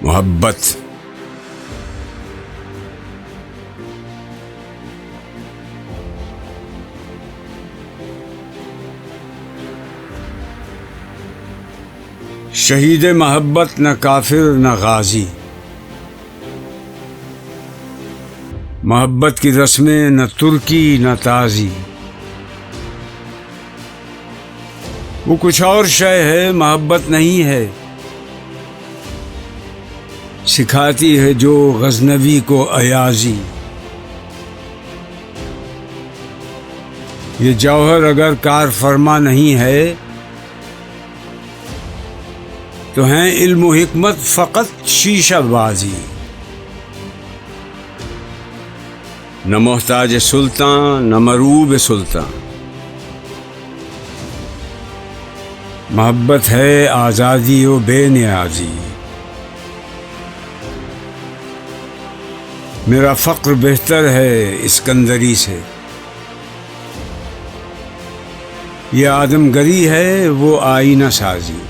محبت شہید محبت نہ کافر نہ غازی، محبت کی رسمیں نہ ترکی نہ تازی، وہ کچھ اور شے ہے محبت نہیں ہے، سکھاتی ہے جو غزنوی کو ایازی۔ یہ جوہر اگر کار فرما نہیں ہے تو ہیں علم و حکمت فقط شیشہ بازی۔ نہ محتاج سلطان نہ مروب سلطان، محبت ہے آزادی و بے نیازی۔ میرا فقر بہتر ہے اسکندری سے، یہ آدم گری ہے وہ آئینہ سازی۔